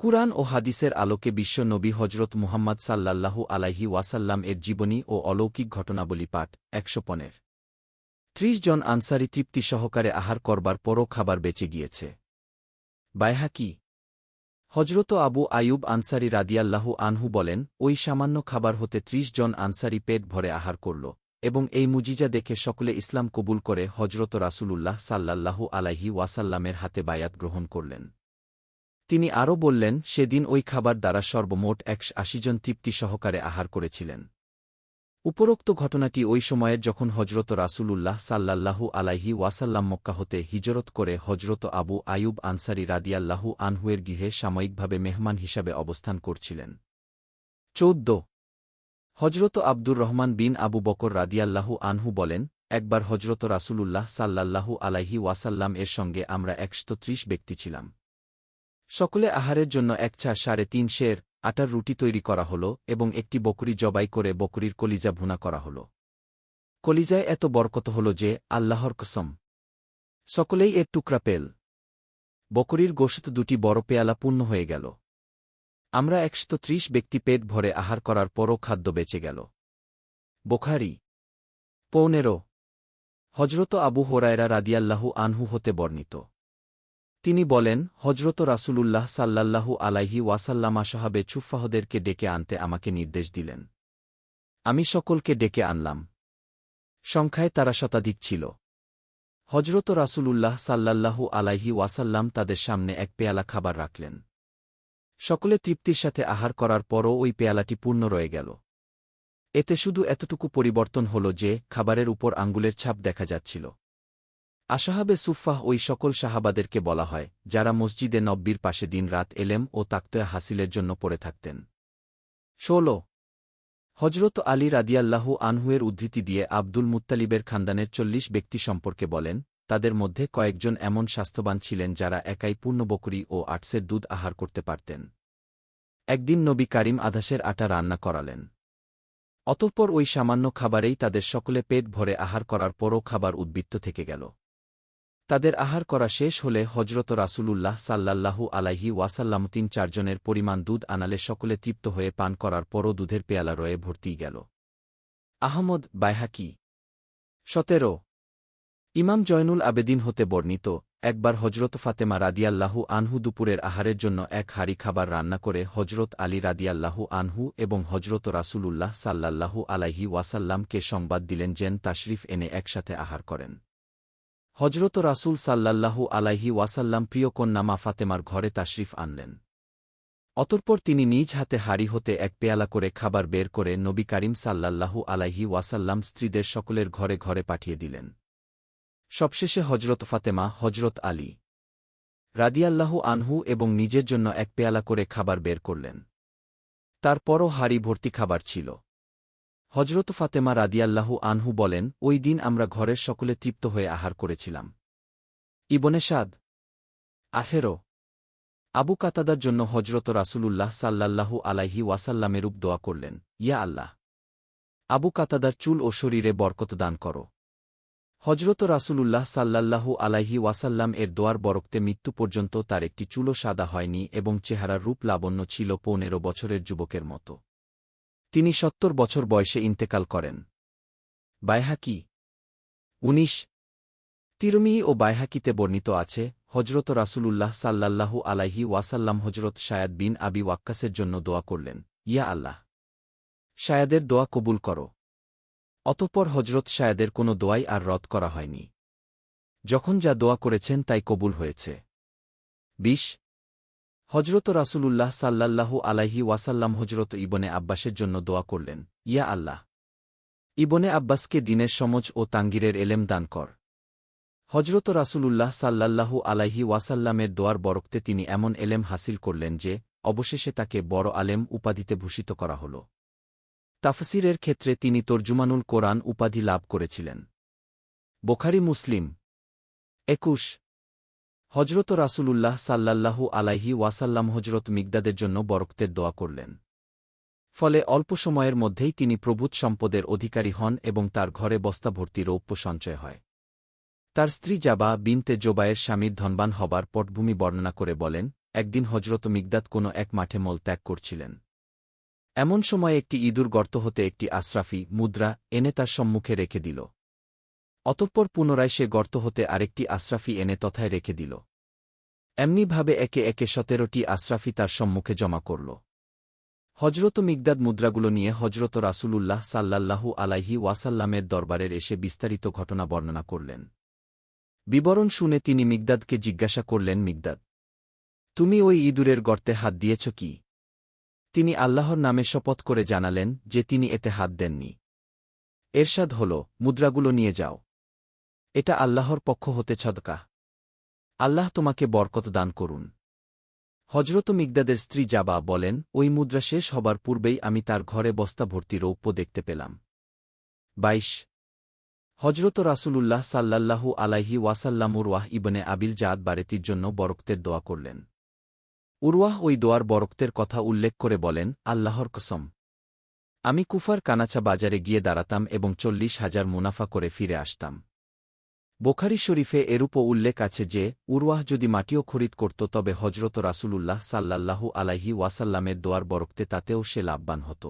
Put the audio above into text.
কুরআন ও হাদিসের আলোকে বিশ্ব নবী হজরত মুহাম্মদ সাল্লাল্লাহু আলাইহি ওয়াসাল্লাম এর জীবনী ও অলৌকিক ঘটনাবলী পাঠ ১১৫ ৩০ জন আনসারী তৃপ্তি সহকারে আহার করবার পরও খাবার বেঁচে গিয়েছে। বাইহাকি। হজরত আবু আয়ুব আনসারী রাদিয়াল্লাহু আনহু বলেন, ওই সামান্য খাবার হতে ৩০ জন আনসারী পেট ভরে আহার করল এবং এই মুজিজা দেখে সকলে ইসলাম কবুল করে হজরত রাসূলুল্লাহ সাল্লাল্লাহু আলাইহি ওয়াসাল্লামের হাতে বায়াত গ্রহণ করলেন। তিনি আরও বললেন, সেদিন ওই খাবার দ্বারা সর্বমোট ১৮০ জন তৃপ্তি সহকারে আহার করেছিলেন। উপরোক্ত ঘটনাটি ওই সময়ের যখন হজরত রাসূলুল্লাহ সাল্লাল্লাহু আলাইহি ওয়াসাল্লাম মক্কা হতে হিজরত করে হজরত আবু আয়ুব আনসারী রাদিয়াল্লাহু আনহুয়ের গৃহে সাময়িকভাবে মেহমান হিসাবে অবস্থান করছিলেন। ১৪ হজরত আব্দুর রহমান বিন আবু বকর রাদিয়াল্লাহু আনহু বলেন, একবার হজরত রাসূলুল্লাহ সাল্লাল্লাহু আলাইহি ওয়াসাল্লাম এর সঙ্গে আমরা ১৩০ ব্যক্তি ছিলাম। সকলে আহারের জন্য ১.৩ সের আটার রুটি তৈরি করা হল এবং একটি বকরি জবাই করে বকরির কলিজা ভুনা করা হল। কলিজায় এত বরকত হল যে, আল্লাহর কসম, সকলেই এর টুকরা পেল। বকরির গোশত ২টি বড় পেয়ালা পূর্ণ হয়ে গেল। আমরা ১৩০ ব্যক্তি পেট ভরে আহার করার পরও খাদ্য বেঁচে গেল। বুখারী। ১৫ হজরত আবু হুরায়রা রাদিয়াল্লাহু আনহু হতে বর্ণিত। তিনি বলেন, হজরত রাসূলুল্লাহ সাল্লাল্লাহু আলাইহি ওয়াসাল্লাম আসহাবে চুফফাহদেরকে ডেকে আনতে আমাকে নির্দেশ দিলেন। আমি সকলকে ডেকে আনলাম। সংখ্যায় তারা শতাধিক ছিল। হজরত রাসূলুল্লাহ সাল্লাল্লাহু আলাইহি ওয়াসাল্লাম তাদের সামনে এক পেয়ালা খাবার রাখলেন। সকলে তৃপ্তির সাথে আহার করার পরও ওই পেয়ালাটি পূর্ণ রয়ে গেল। এতে শুধু এতটুকু পরিবর্তন হল যে, খাবারের উপর আঙ্গুলের ছাপ দেখা যাচ্ছিল। আসহাবে সুফফাহ ওই সকল সাহাবাদেরকে বলা হয়, যারা মসজিদে নববীর পাশে দিন-রাত এলেম ও তাকওয়া হাসিলের জন্য পড়ে থাকতেন। ১৬ হজরত আলী রাদিয়াল্লাহু আনহুয়ের উদ্ধৃতি দিয়ে আব্দুল মুত্তালিবের খানদানের ৪০ ব্যক্তি সম্পর্কে বলেন, তাদের মধ্যে কয়েকজন এমন স্বাস্থ্যবান ছিলেন যারা একাই পূর্ণ বকরি ও আটসের দুধ আহার করতে পারতেন। একদিন নবী কারীম আধাসের আটা রান্না করালেন। অতঃপর ওই সামান্য খাবারেই তাদের সকলে পেট ভরে আহার করার পরও খাবার উদ্বৃত্ত থেকে গেল। তাদের আহার করা শেষ হলে হজরত রাসূলুল্লাহ সাল্লাল্লাহু আলাইহি ওয়াসাল্লাম ৩-৪ জনের পরিমাণ দুধ আনালে সকলে তৃপ্ত হয়ে পান করার পরও দুধের পেয়ালা রয়ে ভর্তিই গেল। আহমদ, বাইহাকি। ১৭ ইমাম জয়নুল আবেদিন হতে বর্ণিত, একবার হজরত ফাতেমা রাদিয়াল্লাহু আনহু দুপুরের আহারের জন্য এক হাঁড়ি খাবার রান্না করে হজরত আলী রাদিয়াল্লাহু আনহু এবং হজরত রাসূলুল্লাহ সাল্লাল্লাহু আলাইহি ওয়াসাল্লামকে সংবাদ দিলেন যেন তাশরিফ এনে একসাথে আহার করেন। হজরত রাসূল সাল্লাল্লাহু আলাইহি ওয়াসাল্লাম প্রিয় কন্যা মা ফাতেমার ঘরে তাশরিফ আনলেন। অতঃপর তিনি নিজ হাতে হাঁড়ি হতে এক পেয়ালা করে খাবার বের করে নবী কারীম সাল্লাল্লাহু আলাইহি ওয়াসাল্লাম স্ত্রীদের সকলের ঘরে ঘরে পাঠিয়ে দিলেন। সবশেষে হজরত ফাতেমা, হজরত আলী রাদিয়াল্লাহু আনহু এবং নিজের জন্য এক পেয়ালা করে খাবার বের করলেন। তারপরও হাঁড়ি ভর্তি খাবার ছিল। হজরত ফাতেমা রাদিয়াল্লাহু আনহু বলেন, ওই দিন আমরা ঘরের সকলে তৃপ্ত হয়ে আহার করেছিলাম। ইবনে সাদ। ১৮ আবু কাতাদার জন্য হজরত রাসূলুল্লাহ সাল্লাল্লাহু আলাইহি ওয়াসাল্লামেরূপ দোয়া করলেন, ইয়া আল্লাহ, আবু কাতাদার চুল ও শরীরে বরকত দান করো। হজরত রাসূলুল্লাহ সাল্লাল্লাহু আলাইহি ওয়াসাল্লাম এর দোয়ার বরকতে মৃত্যু পর্যন্ত তার একটি চুলও সাদা হয়নি এবং চেহারার রূপ লাবণ্য ছিল ১৫ বছরের যুবকের মতো। তিনি ৭০ বছর বয়সে ইন্তেকাল করেন। বাইহাকি। ১৯ তিরমিজি ও বাইহাকিতে বর্ণিত আছে, হজরত রাসূলুল্লাহ সাল্লাল্লাহু আলাইহি ওয়াসাল্লাম হজরত শায়াদ বিন আবি ওয়াক্কাসের জন্য দোয়া করলেন, ইয়া আল্লাহ, শায়াদের দোয়া কবুল করো। অতঃপর হজরত শায়াদের কোনো দোয়াই আর রদ করা হয়নি। যখন যা দোয়া করেছেন তাই কবুল হয়েছে। ২০ হজরত রাসূলুল্লাহ সাল্লাল্লাহু আলাইহি ওয়াসাল্লাম হজরত ইবনে আব্বাসের জন্য দোয়া করলেন, ইয়া আল্লাহ, ইবনে আব্বাসকে দ্বীনের সমঝ ও তাঙ্গীরের এলেম দান কর। হজরত রাসূলুল্লাহ সাল্লাল্লাহু আলাইহি ওয়াসাল্লামের দোয়ার বরকতে তিনি এমন এলেম হাসিল করলেন যে, অবশেষে তাকে বড় আলেম উপাধিতে ভূষিত করা হল। তাফসীরের ক্ষেত্রে তিনি তরজুমানুল কোরআন উপাধি লাভ করেছিলেন। বুখারী, মুসলিম। ২১ হজরত রাসূলুল্লাহ সাল্লাল্লাহু আলাইহি ওয়াসাল্লাম হজরত মিকদাদের জন্য বরকতের দোয়া করলেন। ফলে অল্প সময়ের মধ্যেই তিনি প্রভূত সম্পদের অধিকারী হন এবং তার ঘরে বস্তা ভর্তি রৌপ্য সঞ্চয় হয়। তার স্ত্রী জাবা বিনতে জোবায়ের স্বামীর ধনবান হবার পটভূমি বর্ণনা করে বলেন, একদিন হজরত মিগদাদ কোনো এক মাঠে মল ত্যাগ করছিলেন। এমন সময় একটি ইঁদুর গর্ত হতে একটি আশরাফি মুদ্রা এনে তার সম্মুখে রেখে দিল। অতঃপর পুনরায় সে গর্ত হতে আরেকটি আশরাফি এনে তথায় রেখে দিল। এমনিভাবে একে একে 17টি আশরাফি তার সম্মুখে জমা করল। হজরত মিগদাদ মুদ্রাগুলো নিয়ে হজরত রাসূলুল্লাহ সাল্লাল্লাহু আলাইহি ওয়াসাল্লামের দরবারের এসে বিস্তারিত ঘটনা বর্ণনা করলেন। বিবরণ শুনে তিনি মিগদাদকে জিজ্ঞাসা করলেন, মিগদাদ, তুমি ওই ইঁদুরের গর্তে হাত দিয়েছ কি? তিনি আল্লাহর নামে শপথ করে জানালেন যে তিনি এতে হাত দেননি। এরশাদ হল, মুদ্রাগুলো নিয়ে যাও। এটা আল্লাহর পক্ষ হতে সদকা। আল্লাহ তোমাকে বরকত দান করুন। হজরত মিগদাদের স্ত্রী জাবা বলেন, ওই মুদ্রা শেষ হবার পূর্বেই আমি তার ঘরে বস্তা ভর্তি রৌপ্য দেখতে পেলাম। 22 হজরত রাসূলুল্লাহ সাল্লাল্লাহু আলাইহি ওয়াসাল্লাম উরওয়াহ ইবনে আবিল জাদ বারেতির জন্য বরকতের দোয়া করলেন। উরওয়াহ ওই দোয়ার বরকতের কথা উল্লেখ করে বলেন, আল্লাহর কসম, আমি কুফার কানাচা বাজারে গিয়ে দাঁড়াতাম এবং 40,000 মুনাফা করে ফিরে আসতাম। বোখারি শরীফে এরূপও উল্লেখ আছে যে, উরওয়াহ যদি মাটিও খরিদ করত তবে হজরত রাসূলুল্লাহ সাল্লাল্লাহু আলাইহি ওয়াসাল্লামের দোয়ার বরকতে তাতেও সে লাভবান হত।